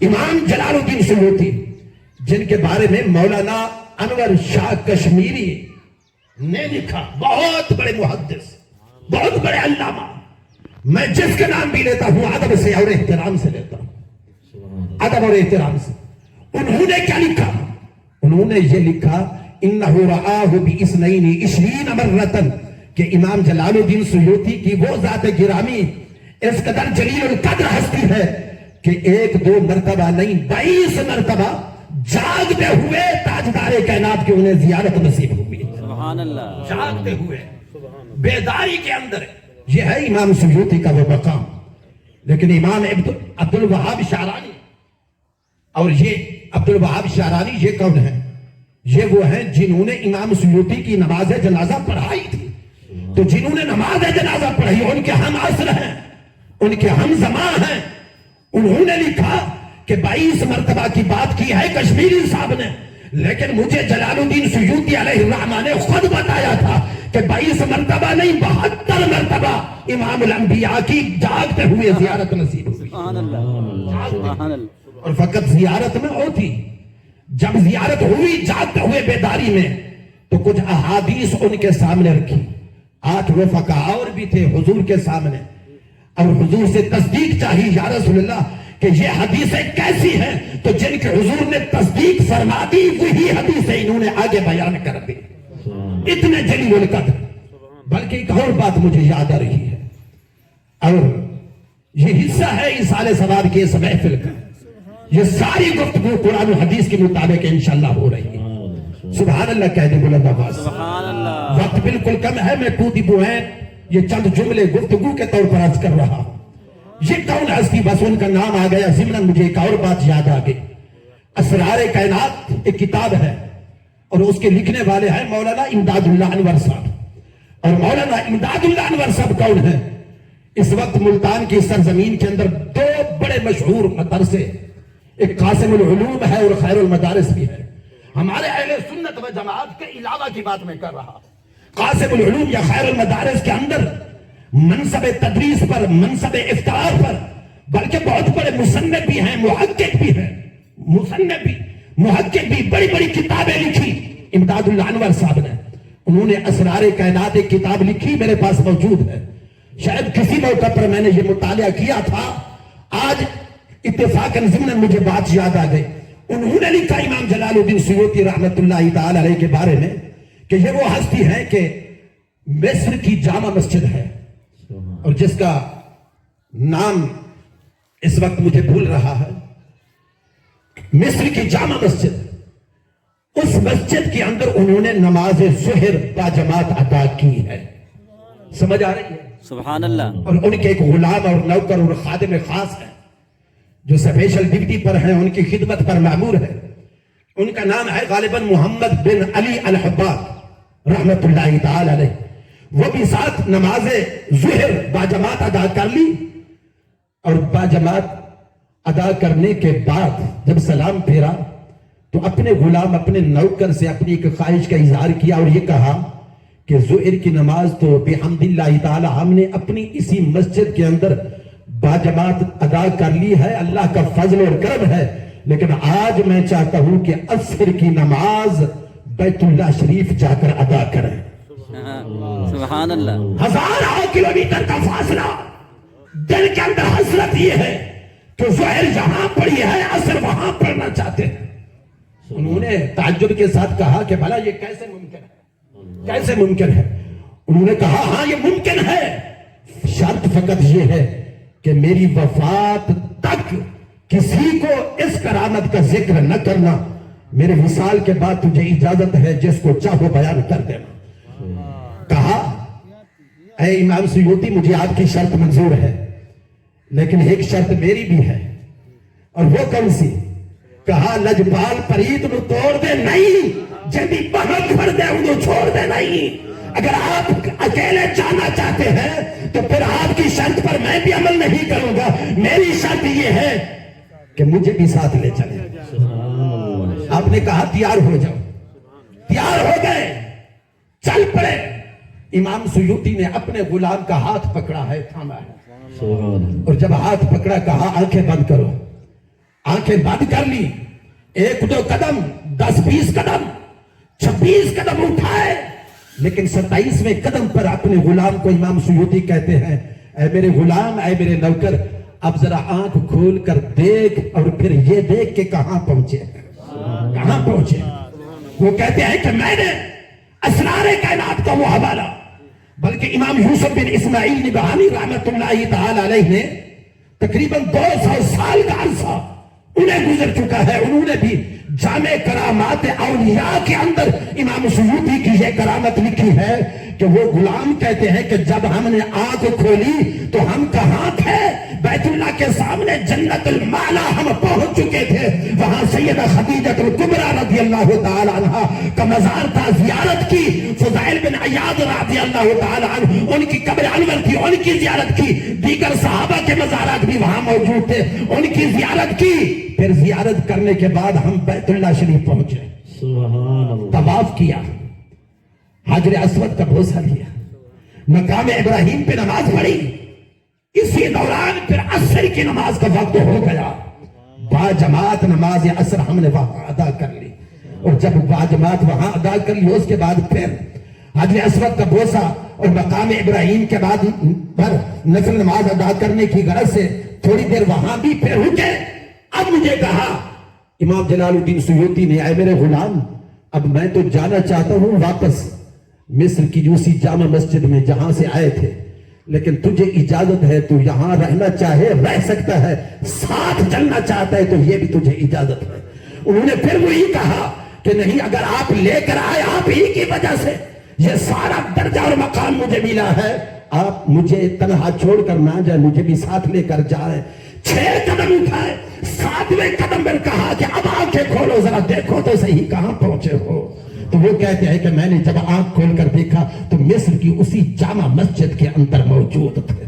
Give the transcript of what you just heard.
امام جلال الدین سیوطی جن کے بارے میں مولانا انور شاہ کشمیری نے لکھا، بہت بڑے محدث، بہت بڑے علامہ، میں جس کا نام بھی لیتا ہوں ادب سے اور احترام سے لیتا ہوں، ادب اور احترام سے۔ انہوں نے کیا لکھا؟ انہوں نے یہ لکھا انہو رآہ باثنین عشرین مرتن، کہ امام جلال الدین سیوطی کی وہ ذات گرامی اس قدر جلیل القدر ہستی ہے کہ ایک دو مرتبہ نہیں 22 مرتبہ جاگتے ہوئے تاجدار کائنات کی انہیں زیارت نصیب ہوئی۔ سبحان اللہ، جاگتے ہوئے بیداری کے اندر، یہ ہے امام سیوطی کا وہ مقام۔ لیکن امام عبد الوہاب شعرانی، اور یہ عبد الوہاب شعرانی یہ کون ہے؟ یہ وہ ہیں جنہوں نے امام سیوطی کی نماز جنازہ پڑھائی تھی۔ تو جنہوں نے نماز جنازہ پڑھائی ان کے ہم عصر ہیں، ان کے ہم زمان ہیں۔ انہوں نے لکھا کہ 22 مرتبہ کی بات کی ہے کشمیری صاحب نے، لیکن مجھے جلال الدین سیوطی علیہ الرحمہ نے خود بتایا تھا کہ 22 مرتبہ نہیں 72 مرتبہ امام الانبیاء کی جاگتے ہوئے زیارت نصیب ہوئی۔ سبحان اللہ۔ اور فقط زیارت میں ہوتی، جب زیارت ہوئی جاگتے ہوئے بیداری میں، تو کچھ احادیث ان کے سامنے رکھی۔ 8 رفقا اور بھی تھے حضور کے سامنے، اور حضور سے تصدیق چاہی، یا رسول اللہ کہ یہ حدیثیں کیسی ہیں؟ تو جن کے حضور نے تصدیق فرما دی وہی حدیثیں انہوں نے آگے بیان کر دی، اتنے جلیل القدر۔ بلکہ ایک اور بات مجھے یاد آ رہی ہے، اور یہ حصہ ہے اس سال ثواب کی اس محفل کا، یہ ساری گفتگو قرآن و حدیث کے مطابق انشاءاللہ ہو رہی ہے۔ سبحان اللہ کہہ دے بلند آواز۔ وقت بالکل کم ہے، میں کوتی بوئیں یہ چند جملے گفتگو کے طور پر عرض کر رہا ہوں۔ یہ کون ہستی؟ بس ان کا نام آ گیا ضمن مجھے ایک اور بات یاد آ گئی۔ اسرار کائنات ایک کتاب ہے، اور اس کے لکھنے والے ہیں مولانا امداد اللہ انور صاحب۔ اور مولانا امداد اللہ انور صاحب کون ہیں؟ اس وقت ملتان کی سرزمین کے اندر 2 بڑے مشہور مدرسے، ایک قاسم العلوم ہے اور خیر المدارس بھی ہے۔ ہمارے اہل سنت و جماعت کے علاوہ کی بات میں کر رہا ہوں۔ قاسم العلوم یا خیر المدارس کے اندر منصب تدریس پر، منصب افتار پر، بلکہ بہت بڑے مصنف بھی ہیں، محقق بھی ہیں، مصنف بھی، محقق بھی، بڑی بڑی کتابیں لکھی امداد اللہ انور صاحب نے۔ انہوں نے اسرار کائنات ایک کتاب لکھی، میرے پاس موجود ہے، شاید کسی موقع پر میں نے یہ مطالعہ کیا تھا، آج اتفاقاً ضمن مجھے بات یاد آ گئی۔ انہوں نے لکھا امام جلال الدین سیوطی رحمت اللہ تعالی علیہ کے بارے میں کہ یہ وہ ہستی ہے کہ مصر کی جامع مسجد ہے، اور جس کا نام اس وقت مجھے بھول رہا ہے، مصر کی جامع مسجد، اس مسجد کے اندر انہوں نے نماز ظہر باجماعت ادا کی ہے۔ سمجھ آ رہی ہے؟ سبحان اللہ۔ اور ان کے ایک غلام اور نوکر اور خادم خاص ہے جو سپیشل ڈیوٹی پر ہیں، ان کی خدمت پر مامور ہے، ان کا نام ہے غالباً محمد بن علی الحباب رحمت اللہ تعالی علیہ۔ وہ بھی ساتھ نماز ظہر باجماعت ادا کر لی، اور باجماعت ادا کرنے کے بعد جب سلام پھیرا تو اپنے غلام، اپنے نوکر سے اپنی ایک خواہش کا اظہار کیا اور یہ کہا کہ ظہر کی نماز تو بحمد اللہ تعالی ہم نے اپنی اسی مسجد کے اندر باجماعت ادا کر لی ہے، اللہ کا فضل اور کرم ہے، لیکن آج میں چاہتا ہوں کہ عصر کی نماز بیت اللہ شریف جا کر ادا کریں۔ سبحان اللہ۔ 1000 کلومیٹر کا فاصلہ، دل کے اندر حسرت یہ ہے کہ ظہر جہاں پڑھی ہے عصر وہاں پڑھنا چاہتے ہیں۔ انہوں نے تعجب کے ساتھ کہا کہ بھلا یہ کیسے ممکن ہے، کیسے ممکن ہے؟ انہوں نے کہا ہاں یہ ممکن ہے، شرط فقط یہ ہے کہ میری وفات تک کسی کو اس کرامت کا ذکر نہ کرنا، میرے وصال کے بعد تجھے اجازت ہے جس کو چاہو بیان کر دینا۔ کہا اے امام سیوطی مجھے آپ کی شرط منظور ہے، لیکن ایک شرط میری بھی ہے، اور وہ کون سی؟ کہا لجپال پریت نو توڑ دے نہیں، جدی بہت بھر دے انہوں چھوڑ دے نہیں۔ اگر آپ اکیلے جانا چاہتے ہیں تو پھر آپ کی شرط پر میں بھی عمل نہیں کروں گا، میری شرط یہ ہے کہ مجھے بھی ساتھ لے چلیں۔ آپ نے کہا تیار ہو جاؤ، تیار ہو گئے، چل پڑے۔ امام سیوطی نے اپنے غلام کا ہاتھ پکڑا ہے، تھاما ہے، اور جب ہاتھ پکڑا کہا آنکھیں بند کرو، آنکھیں بند کر لی, 1-2 قدم, 10-20 قدم, 26 قدم اٹھائے, لیکن 27ویں قدم پر اپنے غلام کو امام سیوطی کہتے ہیں, اے میرے غلام, اے میرے نوکر, اب ذرا آنکھ کھول کر دیکھ, اور پھر یہ دیکھ کہ کہاں پہنچے, کہاں پہنچے. وہ کہتے ہیں کہ میں نے اسرار کائنات کا وہ حوالہ, بلکہ امام یوسف بن اسماعیل نبہانی رحمت اللہ تعالی علیہ نے تقریباً 200 سال کا عرصہ انہیں گزر چکا ہے, انہوں نے بھی جامع کرامات اولیاء کے اندر امام سیوطی کی یہ کرامت لکھی ہے کہ وہ غلام کہتے ہیں کہ جب ہم نے آنکھ کھولی تو ہم کہاں تھے, بیت اللہ کے سامنے جنت المعلا ہم پہنچ چکے تھے, وہاں سیدہ خدیجہ الکبریٰ رضی اللہ تعالی عنہ کا مزار تھا, زیارت کی. فضائل بن عیاض رضی اللہ تعالی عنہ, ان کی قبر انور تھی, ان کی زیارت کی. دیگر صحابہ کے مزارات بھی وہاں موجود تھے, ان کی زیارت کی. پھر زیارت کرنے کے بعد ہم بیت اللہ شریف پہنچے, سبحان اللہ, طواف کیا, حجر اسود کا بوسہ لیا, مقام ابراہیم پہ نماز پڑھی. اسی دوران پھر عصر کی نماز کا وقت ہو گیا, با جماعت نماز عصر ہم نے وہاں ادا کر لی, اور جب با جماعت وہاں ادا کر لی, اس کے بعد پھر حجر اسود کا بوسہ اور مقام ابراہیم کے بعد پر نفل نماز ادا کرنے کی غرض سے تھوڑی دیر وہاں بھی پھر رکے. اب مجھے کہا امام جلال الدین سیوطی نے, اے میرے غلام, اب میں تو جانا چاہتا ہوں واپس مصر کی اسی جامع مسجد میں جہاں سے آئے تھے, لیکن تجھے اجازت ہے, تو یہاں رہنا چاہے رہ سکتا ہے, ساتھ چلنا چاہتا ہے تو یہ بھی تجھے اجازت ہے. انہوں نے پھر وہی کہا کہ نہیں, اگر آپ لے کر آئے, آپ ہی کی وجہ سے یہ سارا درجہ اور مقام مجھے ملا ہے, آپ مجھے تنہا چھوڑ کر نہ جائے, مجھے بھی ساتھ لے کر جائے. 6 قدم اٹھائے, 7ویں قدم پر کہا کہ اب آنکھیں کھولو, ذرا دیکھو تو صحیح کہاں پہنچے ہو. تو وہ کہتے ہیں کہ میں نے جب آنکھ کھول کر دیکھا تو مصر کی اسی جامع مسجد کے اندر موجود تھے.